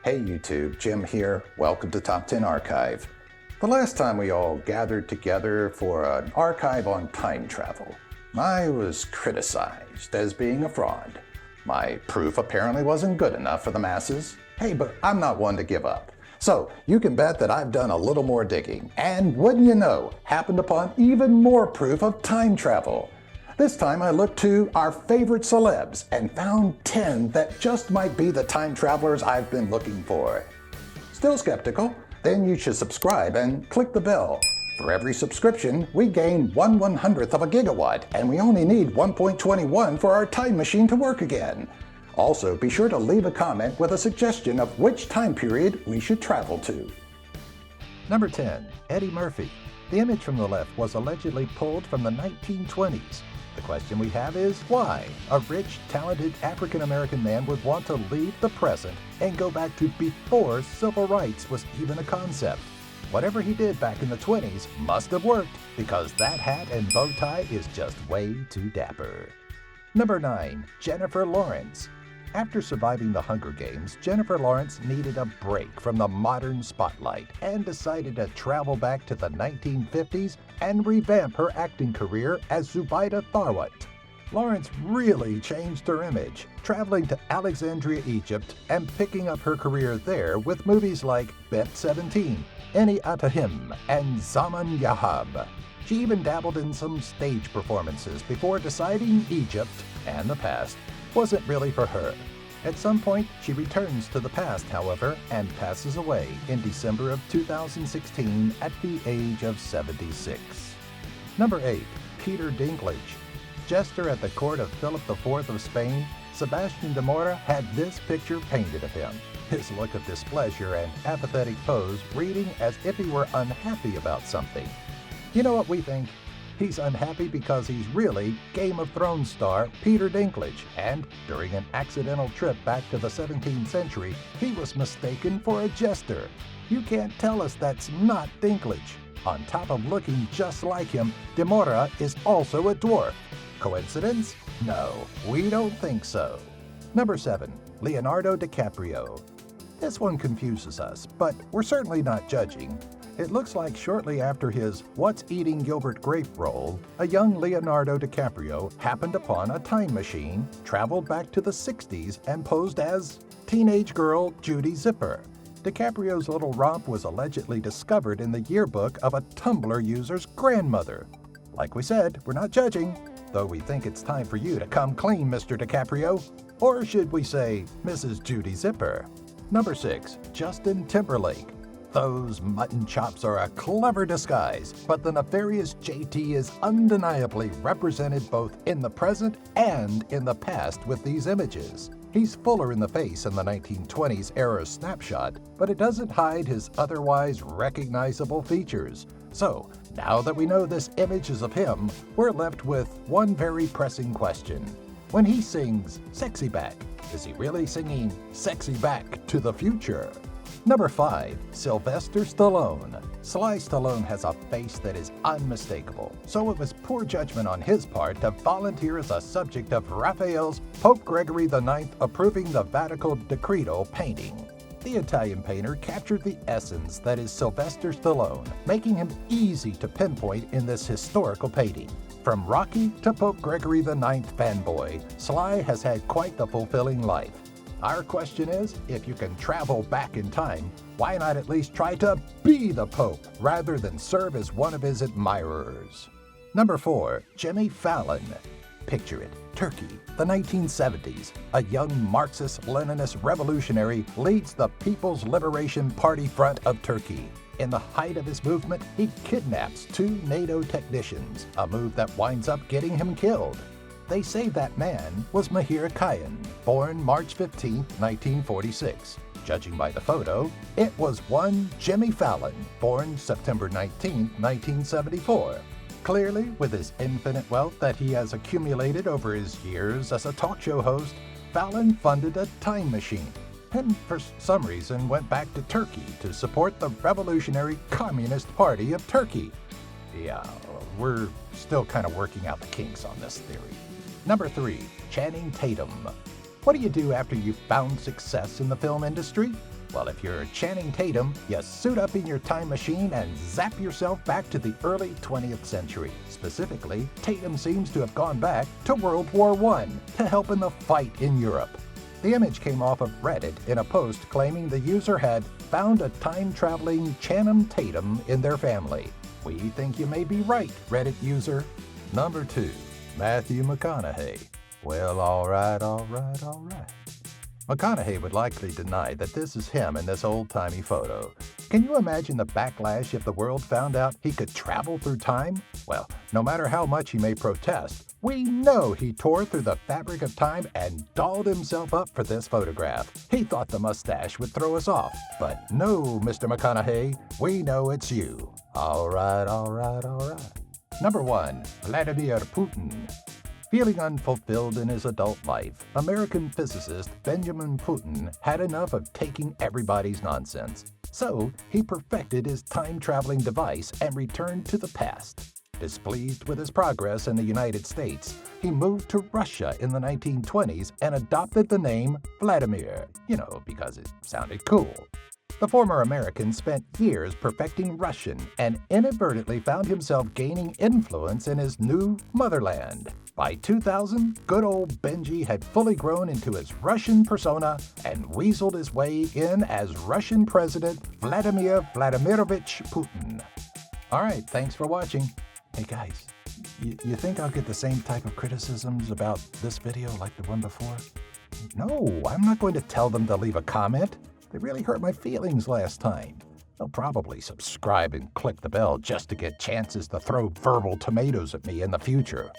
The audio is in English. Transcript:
Hey YouTube, Jim here. Welcome to Top 10 Archive. The last time we all gathered together for an archive on time travel, I was criticized as being a fraud. My proof apparently wasn't good enough for the masses. Hey, but I'm not one to give up. So you can bet that I've done a little more digging, and wouldn't you know, happened upon even more proof of time travel. This time I looked to our favorite celebs and found 10 that just might be the time travelers I've been looking for. Still skeptical? Then you should subscribe and click the bell. For every subscription, we gain 1/100th of a gigawatt, and we only need 1.21 for our time machine to work again. Also, be sure to leave a comment with a suggestion of which time period we should travel to. Number 10. Eddie Murphy. The image from the left was allegedly pulled from the 1920s. The question we have is why a rich, talented African-American man would want to leave the present and go back to before civil rights was even a concept. Whatever he did back in the 20s must have worked, because that hat and bow tie is just way too dapper. Number 9. Jennifer Lawrence. After surviving the Hunger Games, Jennifer Lawrence needed a break from the modern spotlight and decided to travel back to the 1950s and revamp her acting career as Zubaida Tharwat. Lawrence really changed her image, traveling to Alexandria, Egypt, and picking up her career there with movies like Bet 17, Eni Atahim, and Zaman Yahab. She even dabbled in some stage performances before deciding Egypt and the past wasn't really for her. At some point, she returns to the past, however, and passes away in December of 2016 at the age of 76. Number 8. Peter Dinklage. Jester at the court of Philip IV of Spain, Sebastian de Mora had this picture painted of him. His look of displeasure and apathetic pose reading as if he were unhappy about something. You know what we think? He's unhappy because he's really Game of Thrones star Peter Dinklage, and during an accidental trip back to the 17th century, he was mistaken for a jester. You can't tell us that's not Dinklage. On top of looking just like him, de Mora is also a dwarf. Coincidence? No, we don't think so. Number 7. Leonardo DiCaprio. This one confuses us, but we're certainly not judging. It looks like shortly after his What's Eating Gilbert Grape role, a young Leonardo DiCaprio happened upon a time machine, traveled back to the 60s, and posed as teenage girl Judy Zipper. DiCaprio's little romp was allegedly discovered in the yearbook of a Tumblr user's grandmother. Like we said, we're not judging, though we think it's time for you to come clean, Mr. DiCaprio. Or should we say, Mrs. Judy Zipper? Number 6. Justin Timberlake. Those mutton chops are a clever disguise, but the nefarious JT is undeniably represented both in the present and in the past with these images. He's fuller in the face in the 1920s era snapshot, but it doesn't hide his otherwise recognizable features. So, now that we know this image is of him, we're left with one very pressing question. When he sings Sexy Back, is he really singing Sexy Back to the future? Number 5. Sylvester Stallone. Sly Stallone has a face that is unmistakable, so it was poor judgment on his part to volunteer as a subject of Raphael's Pope Gregory IX approving the Vatican Decreto painting. The Italian painter captured the essence that is Sylvester Stallone, making him easy to pinpoint in this historical painting. From Rocky to Pope Gregory IX fanboy, Sly has had quite the fulfilling life. Our question is, if you can travel back in time, why not at least try to be the Pope rather than serve as one of his admirers? Number 4. Jimmy Fallon. Picture it, Turkey, the 1970s. A young Marxist-Leninist revolutionary leads the People's Liberation Party Front of Turkey. In the height of his movement, he kidnaps 2 NATO technicians, a move that winds up getting him killed. They say that man was Mahir Khayan, born March 15, 1946. Judging by the photo, it was one Jimmy Fallon, born September 19, 1974. Clearly, with his infinite wealth that he has accumulated over his years as a talk show host, Fallon funded a time machine and for some reason went back to Turkey to support the Revolutionary Communist Party of Turkey. Yeah, we're still kind of working out the kinks on this theory. Number 3. Channing Tatum. What do you do after you've found success in the film industry? Well, if you're Channing Tatum, you suit up in your time machine and zap yourself back to the early 20th century. Specifically, Tatum seems to have gone back to World War I to help in the fight in Europe. The image came off of Reddit in a post claiming the user had found a time-traveling Channing Tatum in their family. We think you may be right, Reddit user. Number 2, Matthew McConaughey. Well, all right. McConaughey would likely deny that this is him in this old-timey photo. Can you imagine the backlash if the world found out he could travel through time? Well, no matter how much he may protest, we know he tore through the fabric of time and dolled himself up for this photograph. He thought the mustache would throw us off, but no, Mr. McConaughey, we know it's you. All right. Number 1, Vladimir Putin. Feeling unfulfilled in his adult life, American physicist Vladimir Putin had enough of taking everybody's nonsense. So he perfected his time-traveling device and returned to the past. Displeased with his progress in the United States, he moved to Russia in the 1920s and adopted the name Vladimir, because it sounded cool. The former American spent years perfecting Russian and inadvertently found himself gaining influence in his new motherland. By 2000, good old Benji had fully grown into his Russian persona and weaseled his way in as Russian President Vladimir Vladimirovich Putin. All right, thanks for watching. Hey guys, you think I'll get the same type of criticisms about this video like the one before? No, I'm not going to tell them to leave a comment. They really hurt my feelings last time. They'll probably subscribe and click the bell just to get chances to throw verbal tomatoes at me in the future.